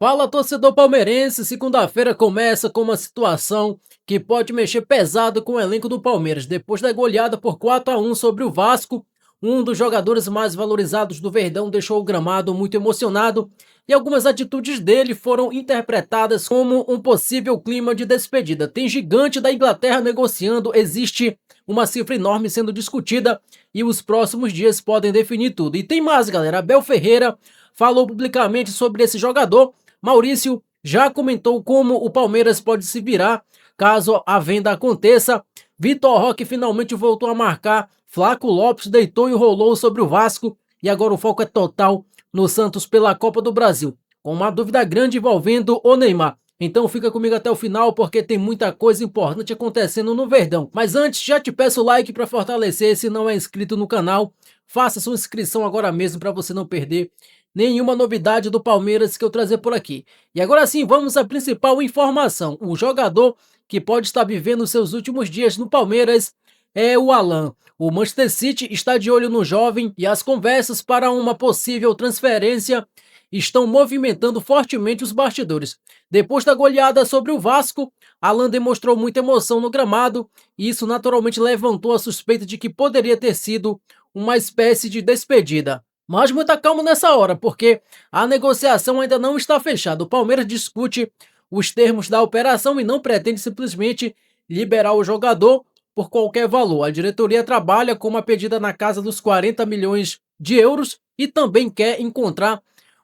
Fala, torcedor palmeirense. Segunda-feira começa com uma situação que pode mexer pesado com o elenco do Palmeiras. Depois da goleada por 4-1 sobre o Vasco, um dos jogadores mais valorizados do Verdão deixou o gramado muito emocionado e algumas atitudes dele foram interpretadas como um possível clima de despedida. Tem gigante da Inglaterra negociando, existe uma cifra enorme sendo discutida e os próximos dias podem definir tudo. E tem mais, galera. Abel Ferreira falou publicamente sobre esse jogador. Maurício já comentou como o Palmeiras pode se virar caso a venda aconteça. Vitor Roque finalmente voltou a marcar. Flaco Lopes deitou e rolou sobre o Vasco. E agora o foco é total no Santos pela Copa do Brasil, com uma dúvida grande envolvendo o Neymar. Então fica comigo até o final porque tem muita coisa importante acontecendo no Verdão. Mas antes, já te peço o like para fortalecer. Se não é inscrito no canal, faça sua inscrição agora mesmo para você não perder nenhuma novidade do Palmeiras que eu trazer por aqui. E agora sim, vamos à principal informação. O jogador que pode estar vivendo seus últimos dias no Palmeiras é o Alan. O Manchester City está de olho no jovem e as conversas para uma possível transferência estão movimentando fortemente os bastidores. Depois da goleada sobre o Vasco, Alan demonstrou muita emoção no gramado e isso naturalmente levantou a suspeita de que poderia ter sido uma espécie de despedida. Mas muita calma nessa hora, porque a negociação ainda não está fechada. O Palmeiras discute os termos da operação e não pretende simplesmente liberar o jogador por qualquer valor. A diretoria trabalha com uma pedida na casa dos 40 milhões de euros e também quer encontrar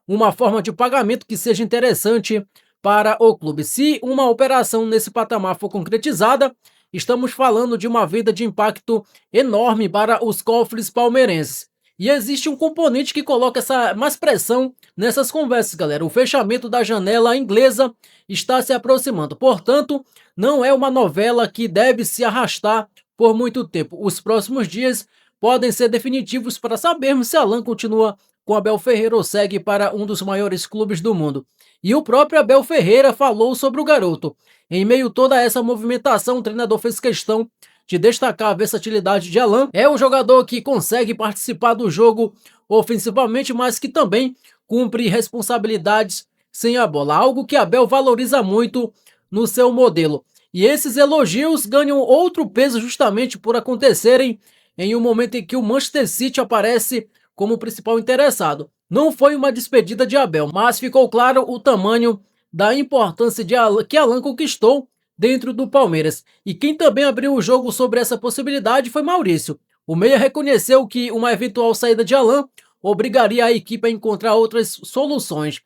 uma forma de pagamento que seja interessante para o clube. Se uma operação nesse patamar for concretizada, estamos falando de uma venda de impacto enorme para os cofres palmeirenses. E existe um componente que coloca mais pressão nessas conversas, galera. O fechamento da janela inglesa está se aproximando. Portanto, não é uma novela que deve se arrastar por muito tempo. Os próximos dias podem ser definitivos para sabermos se Alan continua com Abel Ferreira ou segue para um dos maiores clubes do mundo. E o próprio Abel Ferreira falou sobre o garoto. Em meio a toda essa movimentação, o treinador fez questão de destacar a versatilidade de Alan. É um jogador que consegue participar do jogo ofensivamente, mas que também cumpre responsabilidades sem a bola, algo que Abel valoriza muito no seu modelo. E esses elogios ganham outro peso justamente por acontecerem em um momento em que o Manchester City aparece como o principal interessado. Não foi uma despedida de Abel, mas ficou claro o tamanho da importância que Alan conquistou dentro do Palmeiras. E quem também abriu o jogo sobre essa possibilidade foi Maurício. O meia reconheceu que uma eventual saída de Alan obrigaria a equipe a encontrar outras soluções,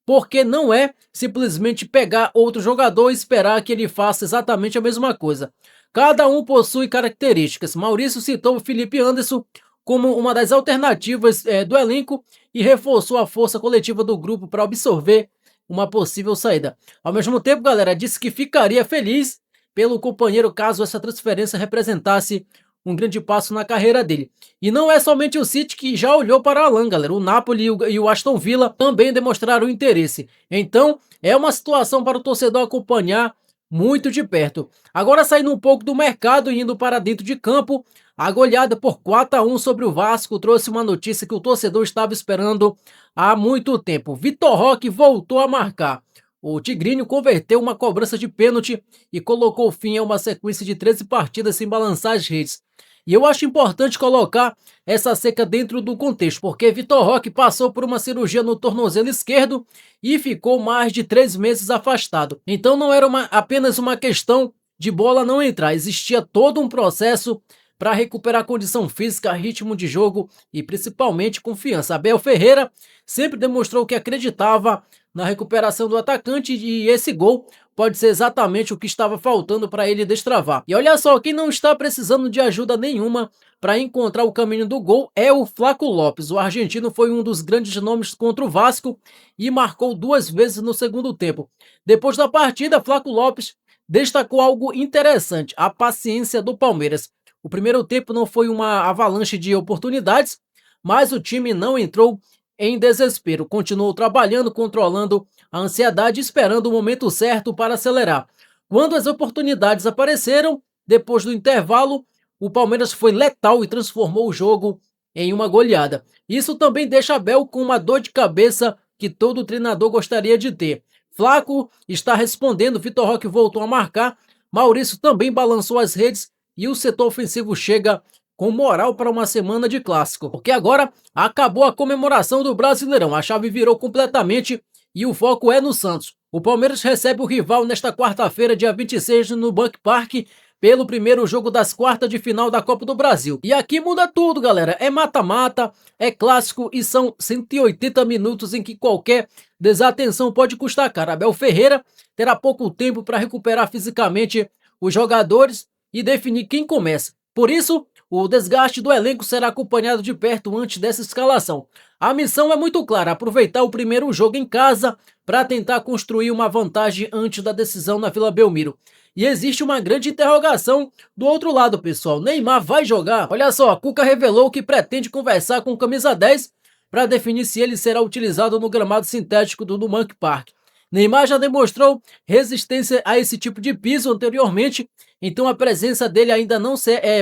porque não é simplesmente pegar outro jogador e esperar que ele faça exatamente a mesma coisa. Cada um possui características. Maurício citou o Felipe Anderson como uma das alternativas do elenco e reforçou a força coletiva do grupo para absorver uma possível saída. Ao mesmo tempo, galera, disse que ficaria feliz pelo companheiro caso essa transferência representasse um grande passo na carreira dele. E não é somente o City que já olhou para Alan, galera. O Napoli e o Aston Villa também demonstraram interesse. Então, é uma situação para o torcedor acompanhar muito de perto. Agora, saindo um pouco do mercado e indo para dentro de campo, a goleada por 4-1 sobre o Vasco trouxe uma notícia que o torcedor estava esperando há muito tempo. Vitor Roque voltou a marcar. O Tigrinho converteu uma cobrança de pênalti e colocou fim a uma sequência de 13 partidas sem balançar as redes. E eu acho importante colocar essa seca dentro do contexto, porque Vitor Roque passou por uma cirurgia no tornozelo esquerdo e ficou mais de 3 meses afastado. Então não era apenas uma questão de bola não entrar, existia todo um processo para recuperar condição física, ritmo de jogo e principalmente confiança. Abel Ferreira sempre demonstrou que acreditava na recuperação do atacante e esse gol pode ser exatamente o que estava faltando para ele destravar. E olha só, quem não está precisando de ajuda nenhuma para encontrar o caminho do gol é o Flaco Lopes. O argentino foi um dos grandes nomes contra o Vasco e marcou 2 vezes no segundo tempo. Depois da partida, Flaco Lopes destacou algo interessante: a paciência do Palmeiras. O primeiro tempo não foi uma avalanche de oportunidades, mas o time não entrou em desespero. Continuou trabalhando, controlando a ansiedade, esperando o momento certo para acelerar. Quando as oportunidades apareceram, depois do intervalo, o Palmeiras foi letal e transformou o jogo em uma goleada. Isso também deixa Abel com uma dor de cabeça que todo treinador gostaria de ter. Flaco está respondendo, Vitor Roque voltou a marcar, Maurício também balançou as redes e o setor ofensivo chega com moral para uma semana de clássico, porque agora acabou a comemoração do Brasileirão, a chave virou completamente e o foco é no Santos. O Palmeiras recebe o rival nesta quarta-feira, dia 26, no Bank Park, pelo primeiro jogo das quartas de final da Copa do Brasil. E aqui muda tudo, galera. É mata-mata, é clássico e são 180 minutos em que qualquer desatenção pode custar caro. Abel Ferreira terá pouco tempo para recuperar fisicamente os jogadores e definir quem começa. Por isso, o desgaste do elenco será acompanhado de perto antes dessa escalação. A missão é muito clara: aproveitar o primeiro jogo em casa para tentar construir uma vantagem antes da decisão na Vila Belmiro. E existe uma grande interrogação do outro lado, pessoal. Neymar vai jogar? Olha só, a Cuca revelou que pretende conversar com o camisa 10 para definir se ele será utilizado no gramado sintético do Nubank Park. Neymar já demonstrou resistência a esse tipo de piso anteriormente, então a presença dele ainda não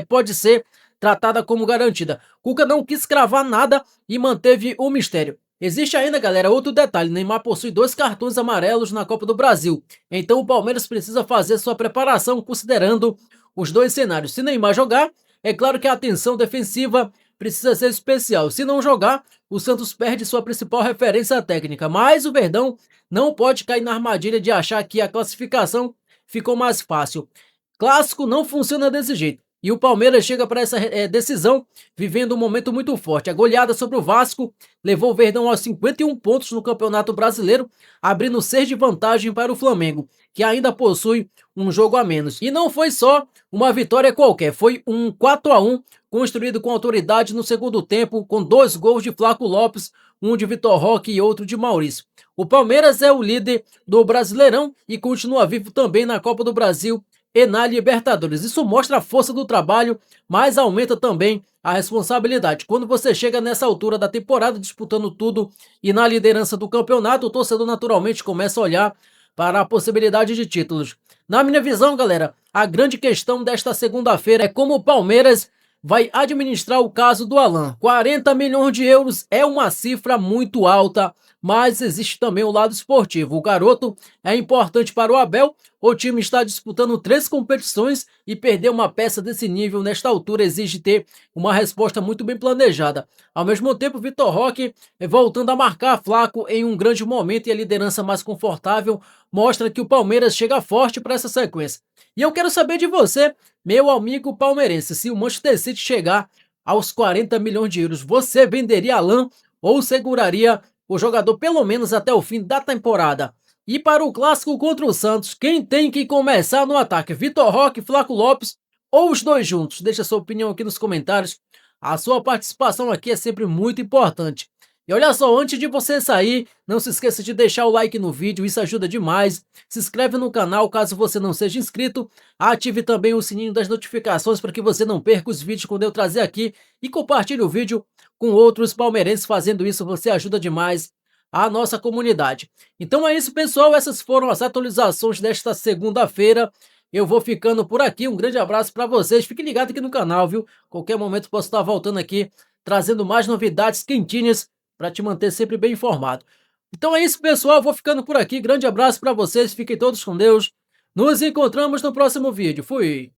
pode ser tratada como garantida. Cuca não quis cravar nada e manteve o mistério. Existe ainda, galera, outro detalhe: Neymar possui 2 cartões amarelos na Copa do Brasil, então o Palmeiras precisa fazer sua preparação considerando os 2 cenários. Se Neymar jogar, é claro que a atenção defensiva precisa ser especial. Se não jogar, o Santos perde sua principal referência técnica, mas o Verdão não pode cair na armadilha de achar que a classificação ficou mais fácil. Clássico não funciona desse jeito. E o Palmeiras chega para essa decisão vivendo um momento muito forte. A goleada sobre o Vasco levou o Verdão aos 51 pontos no Campeonato Brasileiro, abrindo 6 de vantagem para o Flamengo, que ainda possui um jogo a menos. E não foi só uma vitória qualquer, foi um 4-1 construído com autoridade no segundo tempo, com 2 gols de Flaco Lopes, um de Vitor Roque e outro de Maurício. O Palmeiras é o líder do Brasileirão e continua vivo também na Copa do Brasil e na Libertadores. Isso mostra a força do trabalho, mas aumenta também a responsabilidade. Quando você chega nessa altura da temporada disputando tudo e na liderança do campeonato, o torcedor naturalmente começa a olhar para a possibilidade de títulos. Na minha visão, galera, a grande questão desta segunda-feira é como o Palmeiras vai administrar o caso do Alan. 40 milhões de euros é uma cifra muito alta, mas existe também o lado esportivo. O garoto é importante para o Abel. O time está disputando 3 competições e perder uma peça desse nível nesta altura exige ter uma resposta muito bem planejada. Ao mesmo tempo, Vitor Roque, voltando a marcar Flaco em um grande momento e a liderança mais confortável, mostra que o Palmeiras chega forte para essa sequência. E eu quero saber de você, meu amigo palmeirense, se o Manchester City chegar aos 40 milhões de euros, você venderia Alan ou seguraria o jogador pelo menos até o fim da temporada? E para o clássico contra o Santos, quem tem que começar no ataque? Vitor Roque, Flaco Lopes ou os 2 juntos? Deixa sua opinião aqui nos comentários. A sua participação aqui é sempre muito importante. E olha só, antes de você sair, não se esqueça de deixar o like no vídeo, isso ajuda demais. Se inscreve no canal caso você não seja inscrito. Ative também o sininho das notificações para que você não perca os vídeos quando eu trazer aqui. E compartilhe o vídeo com outros palmeirenses. Fazendo isso, você ajuda demais a nossa comunidade. Então é isso, pessoal. Essas foram as atualizações desta segunda-feira. Eu vou ficando por aqui. Um grande abraço para vocês. Fique ligado aqui no canal, viu? Qualquer momento posso estar voltando aqui, trazendo mais novidades quentinhas para te manter sempre bem informado. Então é isso, pessoal. Vou ficando por aqui. Grande abraço para vocês. Fiquem todos com Deus. Nos encontramos no próximo vídeo. Fui!